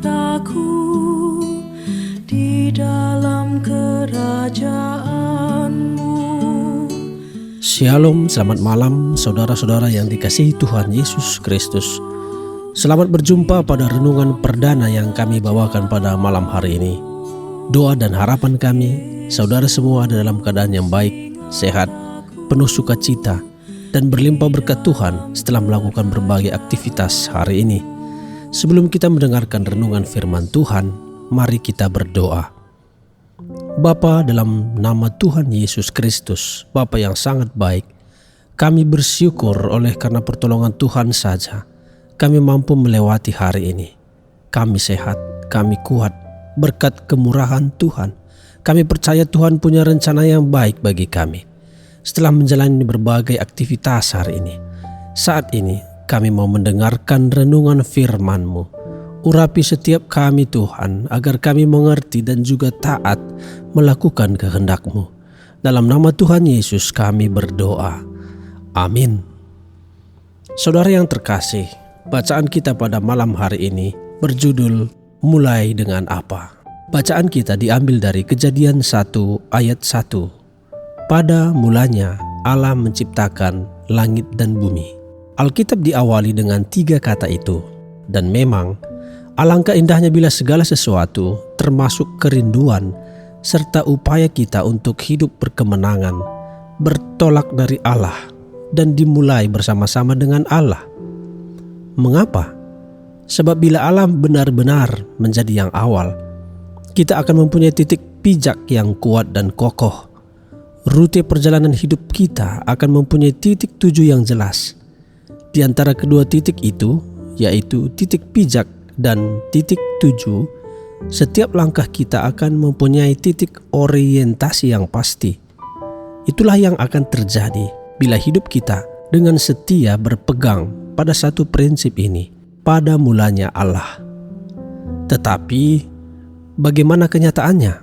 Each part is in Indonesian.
tahtaku di dalam kerajaanmu. Shalom, selamat malam saudara-saudara yang dikasihi Tuhan Yesus Kristus. Selamat berjumpa pada renungan perdana yang kami bawakan pada malam hari ini. Doa dan harapan kami, saudara semua ada dalam keadaan yang baik, sehat, penuh sukacita, dan berlimpah berkat Tuhan setelah melakukan berbagai aktivitas hari ini. Sebelum kita mendengarkan renungan firman Tuhan, mari kita berdoa. Bapa, dalam nama Tuhan Yesus Kristus, Bapa yang sangat baik, kami bersyukur oleh karena pertolongan Tuhan saja kami mampu melewati hari ini. Kami sehat, kami kuat, berkat kemurahan Tuhan. Kami percaya Tuhan punya rencana yang baik bagi kami. Setelah menjalani berbagai aktivitas hari ini, saat ini kami mau mendengarkan renungan firman-Mu. Urapi setiap kami Tuhan, agar kami mengerti dan juga taat melakukan kehendak-Mu. Dalam nama Tuhan Yesus kami berdoa. Amin. Saudara yang terkasih, bacaan kita pada malam hari ini berjudul Mulai dengan apa? Bacaan kita diambil dari Kejadian 1 ayat 1. Pada mulanya Allah menciptakan langit dan bumi. Alkitab diawali dengan 3 kata itu. Dan memang alangkah indahnya bila segala sesuatu termasuk kerinduan serta upaya kita untuk hidup berkemenangan bertolak dari Allah dan dimulai bersama-sama dengan Allah. Mengapa? Sebab bila Allah benar-benar menjadi yang awal, kita akan mempunyai titik pijak yang kuat dan kokoh. Rute perjalanan hidup kita akan mempunyai titik tuju yang jelas. Di antara kedua titik itu, yaitu titik pijak dan titik tuju, setiap langkah kita akan mempunyai titik orientasi yang pasti. Itulah yang akan terjadi bila hidup kita dengan setia berpegang pada satu prinsip ini, pada mulanya Allah. Tetapi bagaimana kenyataannya?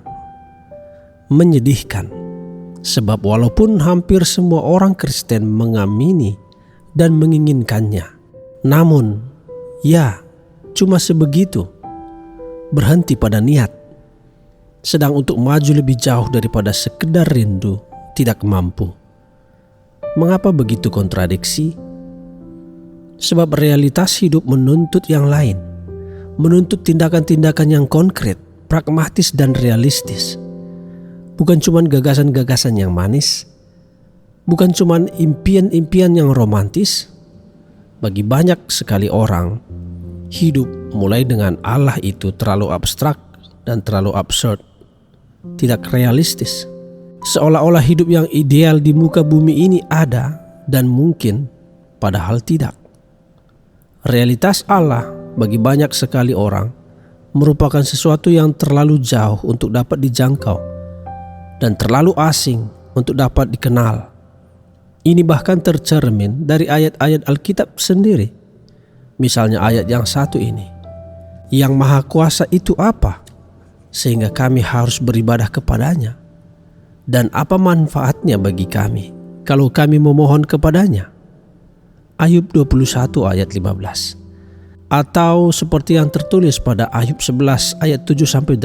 Menyedihkan, sebab walaupun hampir semua orang Kristen mengamini dan menginginkannya, namun ya cuma sebegitu, berhenti pada niat. Sedang untuk maju lebih jauh daripada sekedar rindu tidak mampu. Mengapa begitu kontradiksi? Sebab realitas hidup menuntut yang lain, menuntut tindakan-tindakan yang konkret, pragmatis dan realistis. Bukan cuma gagasan-gagasan yang manis, bukan cuma impian-impian yang romantis. Bagi banyak sekali orang, hidup mulai dengan Allah itu terlalu abstrak dan terlalu absurd, tidak realistis. Seolah-olah hidup yang ideal di muka bumi ini ada dan mungkin, padahal tidak. Realitas Allah bagi banyak sekali orang merupakan sesuatu yang terlalu jauh untuk dapat dijangkau dan terlalu asing untuk dapat dikenal. Ini bahkan tercermin dari ayat-ayat Alkitab sendiri. Misalnya ayat yang satu ini. Yang Maha Kuasa itu apa? Sehingga kami harus beribadah kepadanya. Dan apa manfaatnya bagi kami kalau kami memohon kepadanya? Ayub 21 ayat 15. Atau seperti yang tertulis pada Ayub 11 ayat 7-8.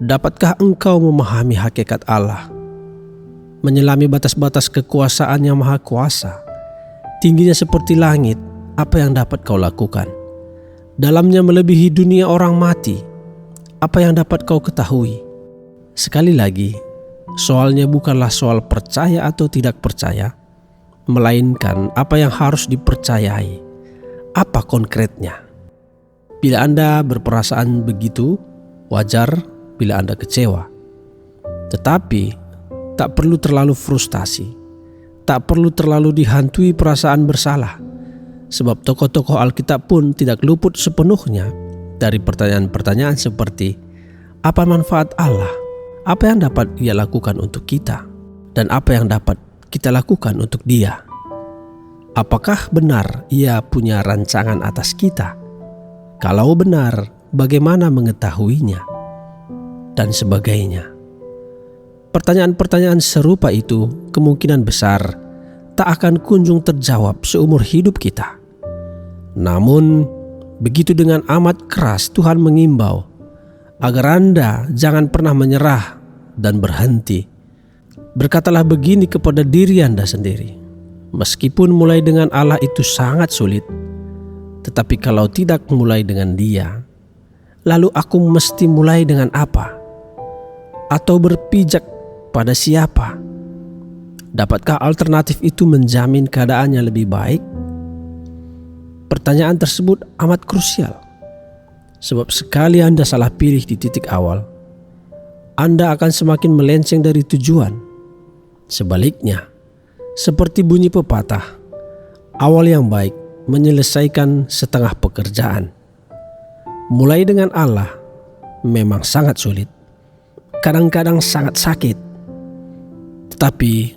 Dapatkah engkau memahami hakikat Allah? Menyelami batas-batas kekuasaan yang Maha Kuasa. Tingginya seperti langit, apa yang dapat kau lakukan? Dalamnya melebihi dunia orang mati, apa yang dapat kau ketahui? Sekali lagi, soalnya bukanlah soal percaya atau tidak percaya, melainkan apa yang harus dipercayai. Apa konkretnya? Bila Anda berperasaan begitu, wajar bila Anda kecewa. Tetapi tak perlu terlalu frustasi, tak perlu terlalu dihantui perasaan bersalah. Sebab tokoh-tokoh Alkitab pun tidak luput sepenuhnya dari pertanyaan-pertanyaan seperti, apa manfaat Allah? Apa yang dapat Ia lakukan untuk kita? Dan apa yang dapat kita lakukan untuk Dia? Apakah benar Ia punya rancangan atas kita? Kalau benar, bagaimana mengetahuinya? Dan sebagainya. Pertanyaan-pertanyaan serupa itu kemungkinan besar tak akan kunjung terjawab seumur hidup kita. Namun, Begitu dengan amat keras Tuhan mengimbau agar Anda jangan pernah menyerah dan berhenti. Berkatalah begini kepada diri Anda sendiri, meskipun mulai dengan Allah itu sangat sulit, tetapi kalau tidak mulai dengan Dia, lalu aku mesti mulai dengan apa? Atau berpijak pada siapa? Dapatkah alternatif itu menjamin keadaannya lebih baik? Pertanyaan tersebut amat krusial, sebab sekali Anda salah pilih di titik awal, Anda akan semakin melenceng dari tujuan. Sebaliknya, seperti bunyi pepatah, awal yang baik menyelesaikan setengah pekerjaan. Mulai dengan Allah memang sangat sulit, kadang-kadang sangat sakit, tetapi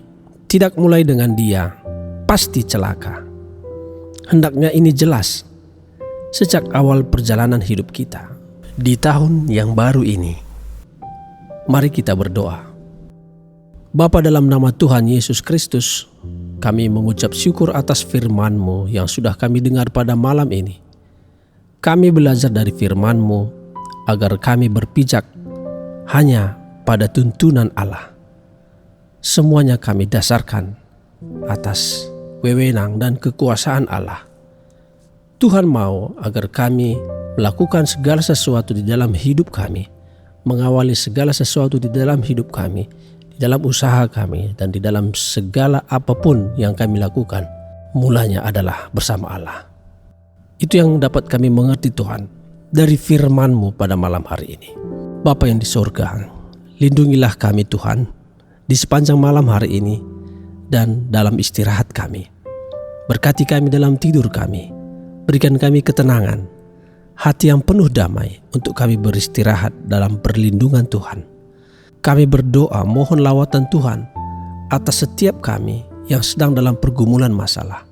tidak mulai dengan Dia pasti celaka. Hendaknya ini jelas sejak awal perjalanan hidup kita di tahun yang baru ini. Mari kita berdoa. Bapa, dalam nama Tuhan Yesus Kristus, kami mengucap syukur atas firman-Mu yang sudah kami dengar pada malam ini. Kami belajar dari firman-Mu agar kami berpijak hanya pada tuntunan Allah. Semuanya kami dasarkan atas wewenang dan kekuasaan Allah. Tuhan mau agar kami melakukan segala sesuatu di dalam hidup kami, mengawali segala sesuatu di dalam hidup kami, di dalam usaha kami, dan di dalam segala apapun yang kami lakukan, mulanya adalah bersama Allah. Itu yang dapat kami mengerti Tuhan dari firman-Mu pada malam hari ini. Bapa yang di sorga, lindungilah kami Tuhan di sepanjang malam hari ini dan dalam istirahat kami. Berkati kami dalam tidur kami. Berikan kami ketenangan, hati yang penuh damai untuk kami beristirahat dalam perlindungan Tuhan. Kami berdoa mohon lawatan Tuhan atas setiap kami yang sedang dalam pergumulan masalah,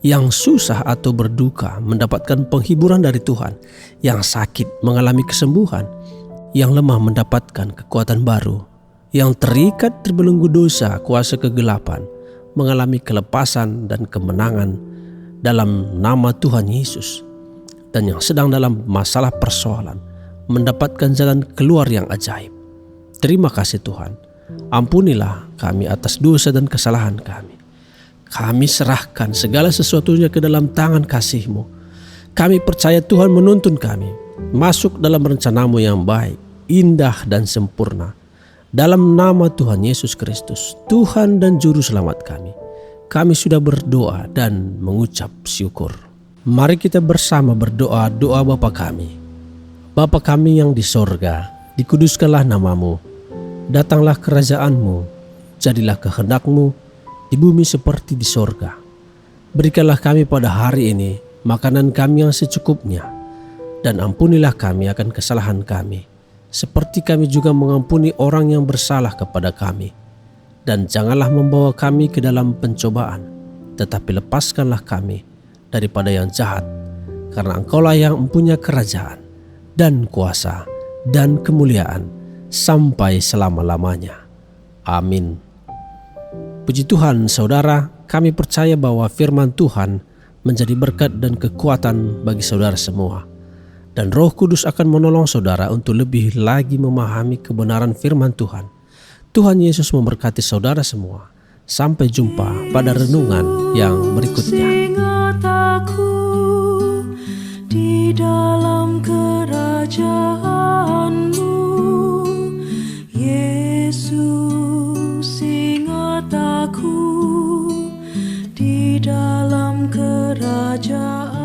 yang susah atau berduka mendapatkan penghiburan dari Tuhan, yang sakit mengalami kesembuhan, yang lemah mendapatkan kekuatan baru, yang terikat terbelenggu dosa kuasa kegelapan mengalami kelepasan dan kemenangan dalam nama Tuhan Yesus, dan yang sedang dalam masalah persoalan mendapatkan jalan keluar yang ajaib. Terima kasih Tuhan, ampunilah kami atas dosa dan kesalahan kami. Kami serahkan segala sesuatunya ke dalam tangan kasih-Mu. Kami percaya Tuhan menuntun kami masuk dalam rencana-Mu yang baik, indah dan sempurna. Dalam nama Tuhan Yesus Kristus, Tuhan dan Juru Selamat kami sudah berdoa dan mengucap syukur. Mari kita bersama berdoa doa Bapa kami. Bapa kami yang di sorga, dikuduskanlah nama-Mu. Datanglah kerajaan-Mu, jadilah kehendak-Mu di bumi seperti di sorga. Berikanlah kami pada hari ini makanan kami yang secukupnya, dan ampunilah kami akan kesalahan kami, seperti kami juga mengampuni orang yang bersalah kepada kami. Dan janganlah membawa kami ke dalam pencobaan, tetapi lepaskanlah kami daripada yang jahat, karena Engkaulah yang mempunyai kerajaan dan kuasa dan kemuliaan sampai selama-lamanya. Amin. Puji Tuhan, saudara, kami percaya bahwa firman Tuhan menjadi berkat dan kekuatan bagi saudara semua. Dan Roh Kudus akan menolong saudara untuk lebih lagi memahami kebenaran firman Tuhan. Tuhan Yesus memberkati saudara semua. Sampai jumpa pada renungan yang berikutnya. Ingat aku di dalam kerajaan-Mu, Yesus, ingat aku di dalam kerajaan